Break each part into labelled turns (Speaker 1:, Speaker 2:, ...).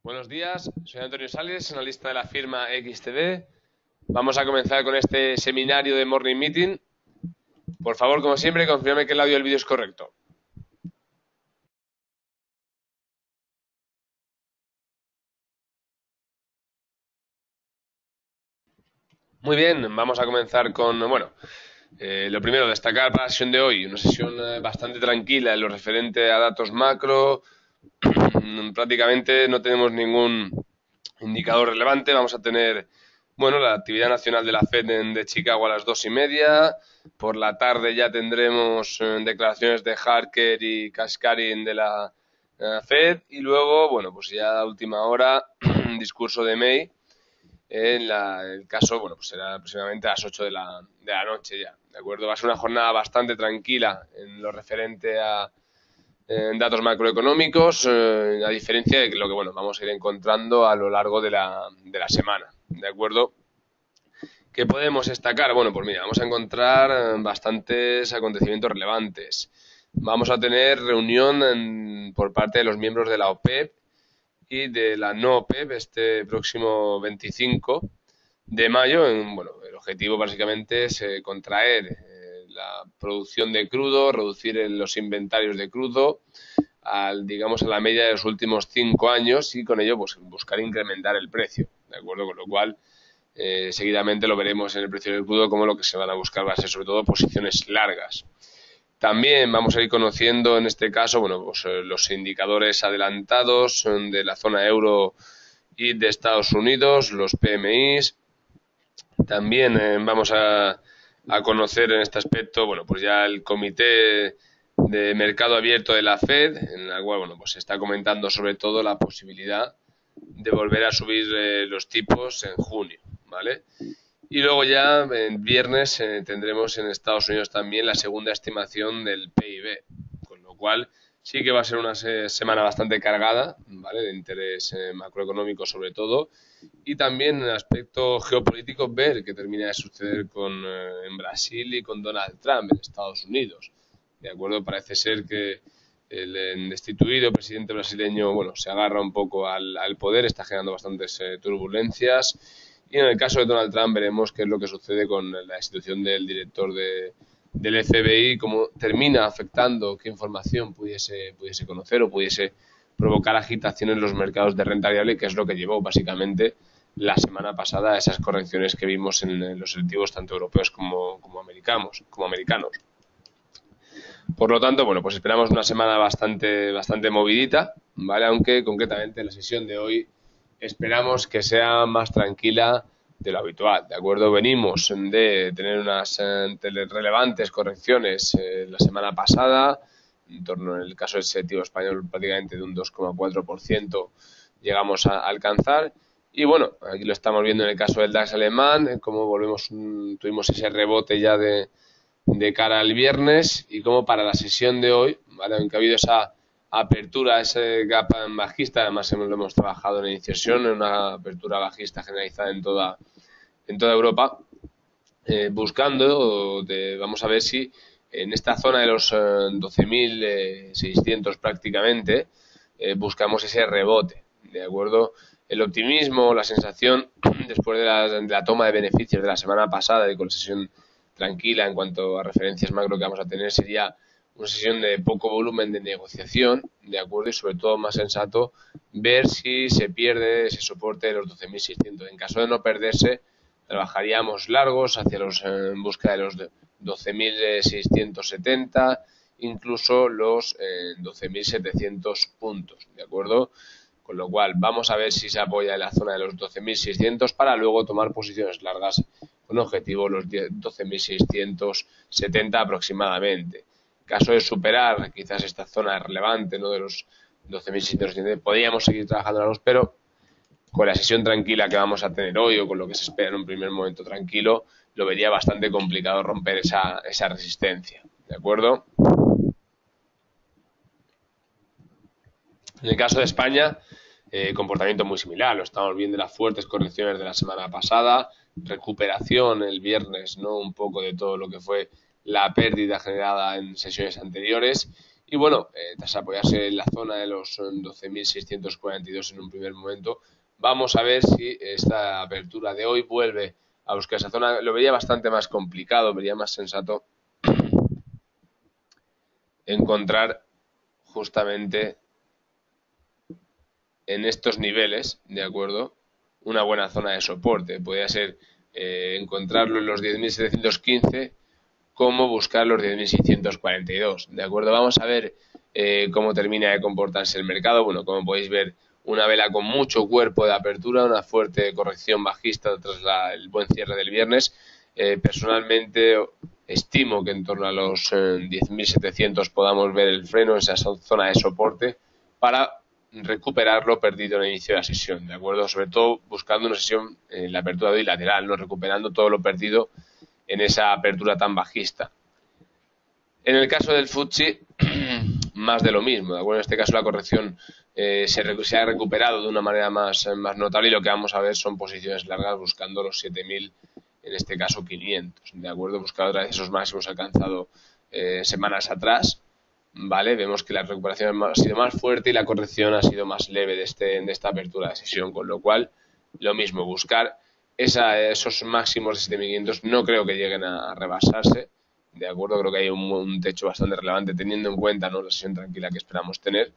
Speaker 1: Buenos días, soy Antonio Sales, analista de la firma XTB. Vamos a comenzar con este seminario de Morning Meeting. Por favor, como siempre, confírmame que el audio del vídeo es correcto. Muy bien, vamos a comenzar con, lo primero, destacar para la sesión de hoy, una sesión bastante tranquila en lo referente a datos macro. Prácticamente no tenemos ningún indicador relevante. Vamos a tener, la actividad nacional de la FED de Chicago a las 2:30. Por la tarde ya tendremos declaraciones de Harker y Kashkarin de la FED. Y luego, pues ya a última hora, discurso de May. El caso, será aproximadamente a las 8 de la noche ya, ¿de acuerdo? Va a ser una jornada bastante tranquila en lo referente a datos macroeconómicos, a diferencia de lo que vamos a ir encontrando a lo largo de la semana, ¿de acuerdo? ¿Qué podemos destacar? Pues mira, vamos a encontrar bastantes acontecimientos relevantes. Vamos a tener reunión por parte de los miembros de la OPEP y de la no OPEP este próximo 25 de mayo. El objetivo básicamente es contraer la producción de crudo, reducir los inventarios de crudo a la media de los últimos 5 años y con ello buscar incrementar el precio, ¿de acuerdo? Con lo cual, seguidamente lo veremos en el precio del crudo, como lo que se van a buscar va a ser sobre todo posiciones largas. También vamos a ir conociendo en este caso los indicadores adelantados de la zona euro y de Estados Unidos, los PMIs. También vamos a conocer en este aspecto ya el comité de mercado abierto de la FED, en la cual se está comentando sobre todo la posibilidad de volver a subir los tipos en junio, ¿vale? Y luego ya el viernes tendremos en Estados Unidos también la segunda estimación del PIB, con lo cual sí que va a ser una semana bastante cargada, ¿vale? De interés macroeconómico sobre todo, y también en el aspecto geopolítico ver qué termina de suceder en Brasil y con Donald Trump en Estados Unidos, ¿de acuerdo? Parece ser que el destituido presidente brasileño, se agarra un poco al poder, está generando bastantes turbulencias. Y en el caso de Donald Trump veremos qué es lo que sucede con la destitución del director del FBI, cómo termina afectando, qué información pudiese conocer o pudiese provocar agitación en los mercados de renta variable, que es lo que llevó básicamente la semana pasada a esas correcciones que vimos en los selectivos tanto europeos como americanos. Por lo tanto, pues esperamos una semana bastante movidita, ¿vale? Aunque concretamente en la sesión de hoy esperamos que sea más tranquila de lo habitual, ¿de acuerdo? Venimos de tener unas relevantes correcciones la semana pasada, en torno, en el caso del selectivo español, prácticamente de un 2,4% llegamos a alcanzar. Y aquí lo estamos viendo en el caso del DAX alemán, como tuvimos ese rebote ya de cara al viernes, y como para la sesión de hoy, ¿vale? Aunque ha habido esa apertura, ese gap bajista, además lo hemos trabajado en iniciación, en una apertura bajista generalizada en toda Europa, vamos a ver si en esta zona de los 12.600 prácticamente buscamos ese rebote, ¿de acuerdo? El optimismo, la sensación después de la toma de beneficios de la semana pasada y con la sesión tranquila en cuanto a referencias macro que vamos a tener, sería una sesión de poco volumen de negociación, ¿de acuerdo? Y sobre todo más sensato ver si se pierde ese soporte de los 12.600. En caso de no perderse, trabajaríamos largos en busca de los 12.670, incluso los 12.700 puntos, ¿de acuerdo? Con lo cual vamos a ver si se apoya en la zona de los 12.600 para luego tomar posiciones largas con objetivo los 12.670 aproximadamente. En caso de superar quizás esta zona relevante, ¿no?, de los 12.670, podríamos seguir trabajando largos, pero con la sesión tranquila que vamos a tener hoy, o con lo que se espera en un primer momento tranquilo, lo vería bastante complicado romper esa resistencia, ¿de acuerdo? En el caso de España, comportamiento muy similar, lo estamos viendo en las fuertes correcciones de la semana pasada, recuperación el viernes, ¿no?, un poco de todo lo que fue la pérdida generada en sesiones anteriores, Y bueno, tras apoyarse en la zona de los 12.642 en un primer momento, vamos a ver si esta apertura de hoy vuelve a buscar esa zona. Lo vería bastante más complicado, vería más sensato encontrar justamente en estos niveles, ¿de acuerdo?, una buena zona de soporte. Podría ser encontrarlo en los 10.715 como buscar los 10.642, ¿de acuerdo? Vamos a ver cómo termina de comportarse el mercado. Bueno, como podéis ver, una vela con mucho cuerpo de apertura, una fuerte corrección bajista tras el buen cierre del viernes. Personalmente estimo que en torno a los 10.700 podamos ver el freno, esa zona de soporte, para recuperar lo perdido en el inicio de la sesión, ¿de acuerdo? Sobre todo buscando una sesión en la apertura de hoy lateral, ¿no?, recuperando todo lo perdido en esa apertura tan bajista. En el caso del FTSE, más de lo mismo, ¿de acuerdo? En este caso la corrección se ha recuperado de una manera más notable, y lo que vamos a ver son posiciones largas buscando los 7.000, en este caso 500, ¿de acuerdo? Buscar otra vez esos máximos alcanzados semanas atrás, ¿vale? Vemos que la recuperación ha sido más fuerte y la corrección ha sido más leve de esta apertura de sesión, con lo cual lo mismo, buscar esos máximos de 7.500 no creo que lleguen a rebasarse, ¿de acuerdo? Creo que hay un techo bastante relevante teniendo en cuenta, ¿no?, la sesión tranquila que esperamos tener.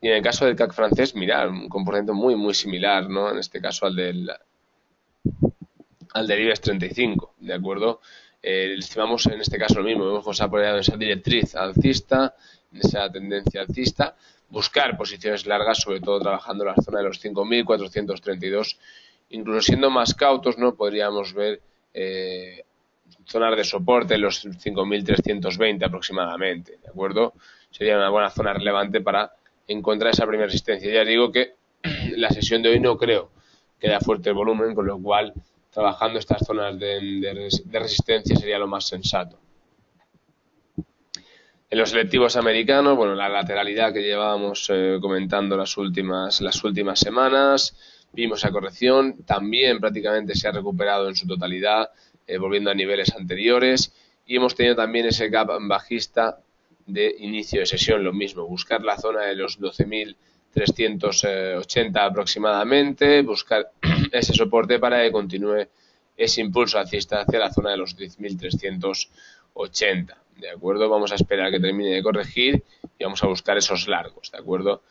Speaker 1: Y en el caso del CAC francés, mirad, un comportamiento muy similar, ¿no?, en este caso al del IBEX 35, ¿de acuerdo? Estimamos en este caso lo mismo, vemos que se ha apoyado en esa directriz alcista, en esa tendencia alcista, buscar posiciones largas, sobre todo trabajando en la zona de los 5.432, incluso siendo más cautos, ¿no?, podríamos ver zonas de soporte en los 5.320 aproximadamente, ¿de acuerdo? Sería una buena zona relevante para encontrar esa primera resistencia. Ya digo que la sesión de hoy no creo que haya fuerte volumen, con lo cual trabajando estas zonas de resistencia sería lo más sensato. En los selectivos americanos, bueno, la lateralidad que llevábamos comentando las últimas semanas, vimos esa corrección, también prácticamente se ha recuperado en su totalidad, volviendo a niveles anteriores, y hemos tenido también ese gap bajista de inicio de sesión, lo mismo, buscar la zona de los 12.380 aproximadamente, buscar ese soporte para que continúe ese impulso alcista hacia la zona de los 10.380, ¿de acuerdo? Vamos a esperar a que termine de corregir y vamos a buscar esos largos, ¿de acuerdo?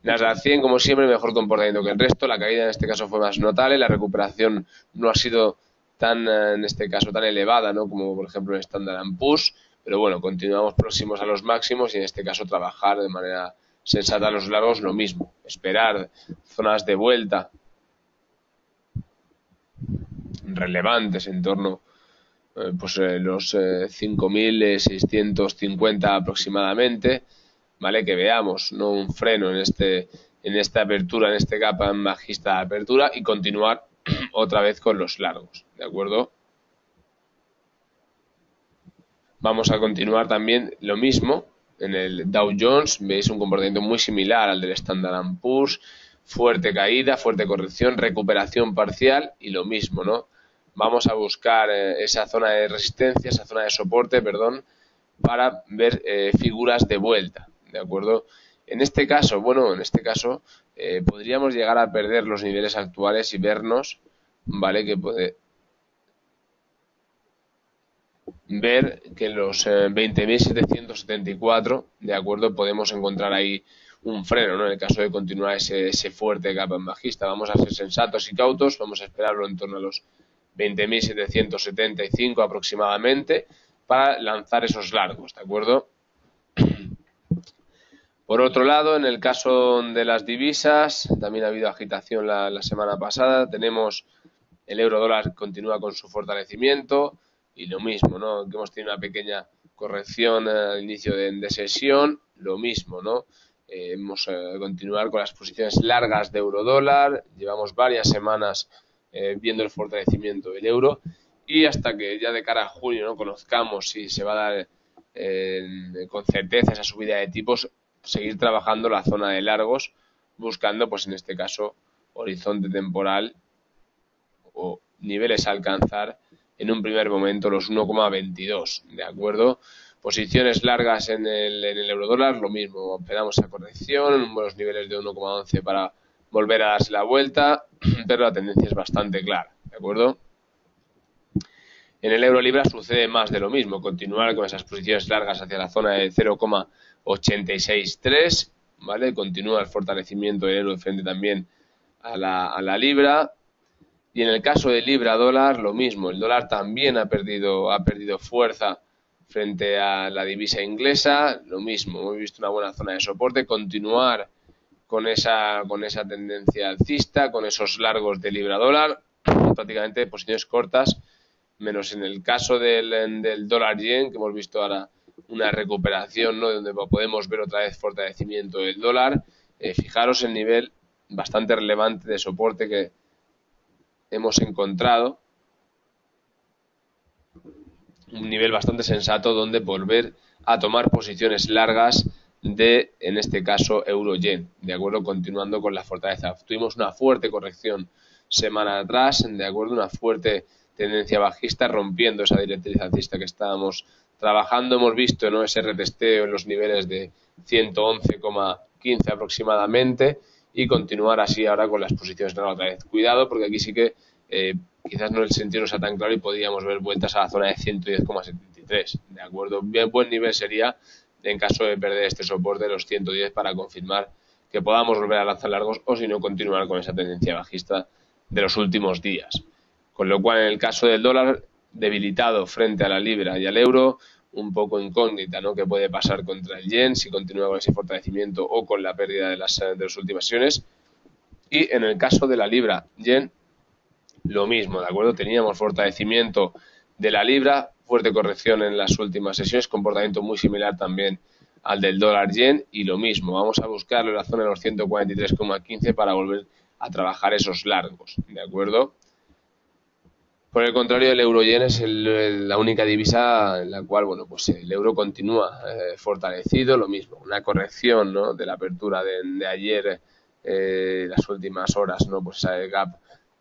Speaker 1: Nasdaq 100, como siempre, mejor comportamiento que el resto. La caída en este caso fue más notable, la recuperación no ha sido en este caso tan elevada, ¿no?, como por ejemplo en Standard & Poor's, pero bueno, continuamos próximos a los máximos y en este caso trabajar de manera sensata a los largos, lo mismo, esperar zonas de vuelta relevantes en torno los 5.650 aproximadamente, ¿vale? Que veamos, ¿no?, un freno en esta apertura, en este gap bajista de apertura, y continuar otra vez con los largos, ¿de acuerdo? Vamos a continuar también lo mismo en el Dow Jones. Veis un comportamiento muy similar al del Standard & Poor's, fuerte caída, fuerte corrección, recuperación parcial y lo mismo, ¿no? Vamos a buscar esa zona de resistencia, esa zona de soporte, perdón, para ver figuras de vuelta, ¿de acuerdo? En este caso, podríamos llegar a perder los niveles actuales y vernos, ¿vale?, que puede ver que en los 20.774, ¿de acuerdo?, podemos encontrar ahí un freno, ¿no?, en el caso de continuar ese fuerte gap bajista. Vamos a ser sensatos y cautos, vamos a esperarlo en torno a los 20.775 aproximadamente para lanzar esos largos, ¿de acuerdo? Por otro lado, en el caso de las divisas, también ha habido agitación la semana pasada. Tenemos el euro dólar continúa con su fortalecimiento y lo mismo, ¿no?, que hemos tenido una pequeña corrección al inicio de sesión, lo mismo, ¿no? Hemos continuar con las posiciones largas de euro dólar. Llevamos varias semanas viendo el fortalecimiento del euro, y hasta que ya de cara a junio no conozcamos si se va a dar con certeza esa subida de tipos, seguir trabajando la zona de largos, buscando, pues en este caso, horizonte temporal o niveles a alcanzar en un primer momento los 1,22, ¿de acuerdo? Posiciones largas en el eurodólar, lo mismo, esperamos esa corrección en buenos niveles de 1,11 para volver a darse la vuelta, pero la tendencia es bastante clara, ¿de acuerdo? En el euro libra sucede más de lo mismo, continuar con esas posiciones largas hacia la zona de 0,863, ¿vale? Continúa el fortalecimiento del euro frente también a la libra. Y en el caso de libra dólar, lo mismo, el dólar también ha perdido fuerza frente a la divisa inglesa, lo mismo, hemos visto una buena zona de soporte, continuar con esa tendencia alcista, con esos largos de libra dólar, prácticamente posiciones cortas, menos en el caso del dólar yen, que hemos visto ahora una recuperación, ¿no? Donde podemos ver otra vez fortalecimiento del dólar. Fijaros el nivel bastante relevante de soporte que hemos encontrado, un nivel bastante sensato donde volver a tomar posiciones largas de, en este caso, euro-yen, de acuerdo, continuando con la fortaleza. Tuvimos una fuerte corrección semana atrás, de acuerdo, una fuerte tendencia bajista, rompiendo esa directriz alcista que estábamos trabajando. Hemos visto, ¿no?, ese retesteo en los niveles de 111,15 aproximadamente, y continuar así ahora con las posiciones de otra vez. Cuidado, porque aquí sí que quizás no el sentido no sea tan claro y podríamos ver vueltas a la zona de 110,73, ¿de acuerdo? Bien, buen nivel sería, en caso de perder este soporte, de los 110 para confirmar que podamos volver a lanzar largos, o si no, continuar con esa tendencia bajista de los últimos días. Con lo cual, en el caso del dólar, debilitado frente a la libra y al euro, un poco incógnita, ¿no?, qué puede pasar contra el yen, si continúa con ese fortalecimiento o con la pérdida de las últimas sesiones. Y en el caso de la libra yen, lo mismo, ¿de acuerdo? Teníamos fortalecimiento de la libra, fuerte corrección en las últimas sesiones, comportamiento muy similar también al del dólar yen, y lo mismo, vamos a buscarlo en la zona de los 143,15 para volver a trabajar esos largos, ¿de acuerdo? Por el contrario, el euro-yen es la única divisa en la cual, bueno, pues el euro continúa fortalecido, lo mismo, una corrección, ¿no?, de la apertura de ayer, las últimas horas, ¿no?, pues ese gap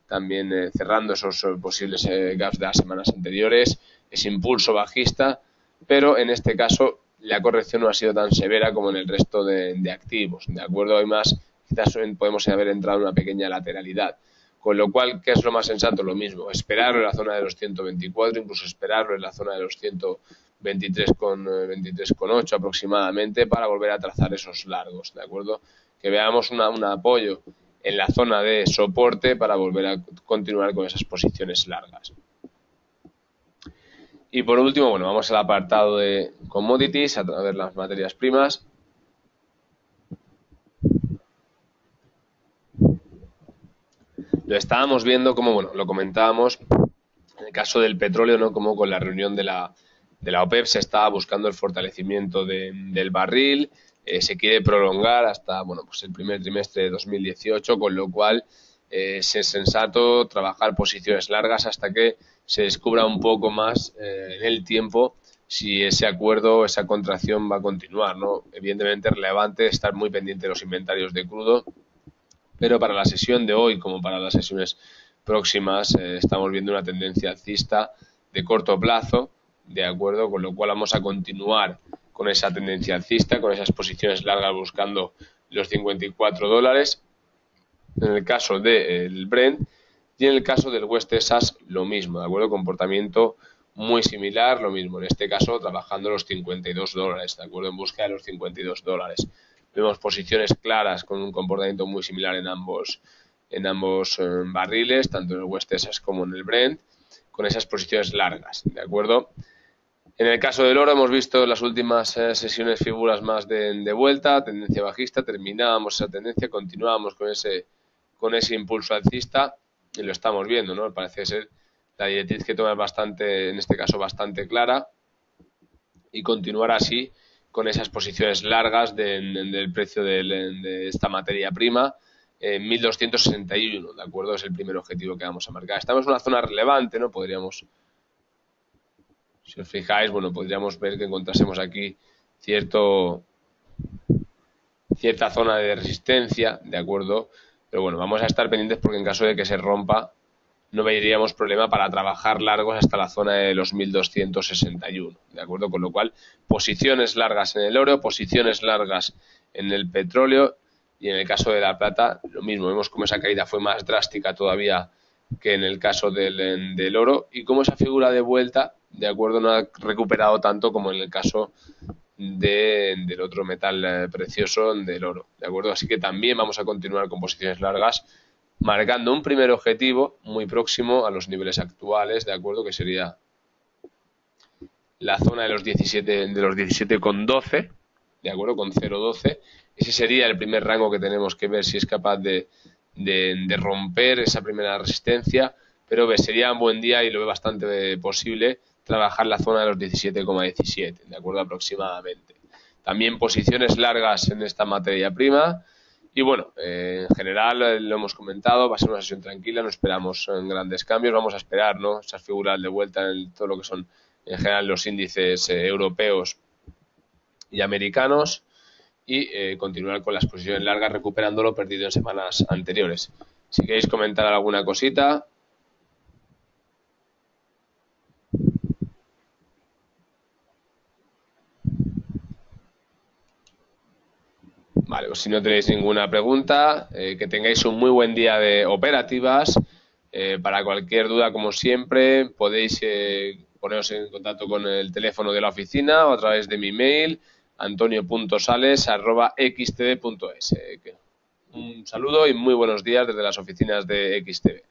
Speaker 1: también cerrando esos posibles gaps de las semanas anteriores, ese impulso bajista, pero en este caso la corrección no ha sido tan severa como en el resto de activos, ¿de acuerdo? Además, quizás podemos haber entrado en una pequeña lateralidad. Con lo cual, ¿qué es lo más sensato? Lo mismo, esperarlo en la zona de los 124, incluso esperarlo en la zona de los 123,8 aproximadamente, para volver a trazar esos largos, ¿de acuerdo? Que veamos un apoyo en la zona de soporte para volver a continuar con esas posiciones largas. Y por último, bueno, vamos al apartado de commodities, a ver las materias primas. Lo estábamos viendo como, bueno, lo comentábamos en el caso del petróleo, ¿no?, como con la reunión de la OPEP se estaba buscando el fortalecimiento del barril, se quiere prolongar hasta, bueno, pues el primer trimestre de 2018, con lo cual es sensato trabajar posiciones largas hasta que se descubra un poco más en el tiempo si ese acuerdo, esa contracción va a continuar, ¿no? Evidentemente es relevante estar muy pendiente de los inventarios de crudo, pero para la sesión de hoy, como para las sesiones próximas, estamos viendo una tendencia alcista de corto plazo, de acuerdo, con lo cual vamos a continuar con esa tendencia alcista, con esas posiciones largas buscando los $54, en el caso del Brent, y en el caso del West Texas lo mismo, de acuerdo, comportamiento muy similar, lo mismo, en este caso trabajando los $52, de acuerdo, en busca de los $52. Vemos posiciones claras con un comportamiento muy similar en ambos barriles, tanto en el West Texas como en el Brent, con esas posiciones largas, ¿de acuerdo? En el caso del oro hemos visto en las últimas sesiones figuras más de vuelta, tendencia bajista, terminábamos esa tendencia, continuábamos con ese impulso alcista y lo estamos viendo, ¿no? Parece ser la directriz que toma bastante, en este caso bastante clara, y continuar así con esas posiciones largas del precio de esta materia prima, 1.261, ¿de acuerdo? Es el primer objetivo que vamos a marcar. Estamos en una zona relevante, ¿no? Podríamos, si os fijáis, bueno, podríamos ver que encontrásemos aquí cierta zona de resistencia, ¿de acuerdo? Pero bueno, vamos a estar pendientes porque en caso de que se rompa, no veríamos problema para trabajar largos hasta la zona de los 1261, ¿de acuerdo? Con lo cual, posiciones largas en el oro, posiciones largas en el petróleo, y en el caso de la plata, lo mismo. Vemos cómo esa caída fue más drástica todavía que en el caso del oro, y cómo esa figura de vuelta, de acuerdo, no ha recuperado tanto como en el caso del otro metal precioso, del oro, de acuerdo. Así que también vamos a continuar con posiciones largas, marcando un primer objetivo muy próximo a los niveles actuales, de acuerdo, que sería la zona de los 17,12, de acuerdo, con 0,12. Ese sería el primer rango que tenemos que ver si es capaz de romper esa primera resistencia, pero sería un buen día, y lo veo bastante posible, trabajar la zona de los 17,17, de acuerdo, aproximadamente. También posiciones largas en esta materia prima. Y bueno, en general lo hemos comentado, va a ser una sesión tranquila, no esperamos grandes cambios, vamos a esperar, ¿no?, esas figuras de vuelta en todo lo que son en general los índices europeos y americanos, y continuar con las posiciones largas recuperando lo perdido en semanas anteriores. Si queréis comentar alguna cosita. Vale, pues si no tenéis ninguna pregunta, que tengáis un muy buen día de operativas. Para cualquier duda, como siempre, podéis poneros en contacto con el teléfono de la oficina o a través de mi mail, antonio.sales@xtb.es. Un saludo y muy buenos días desde las oficinas de XTB.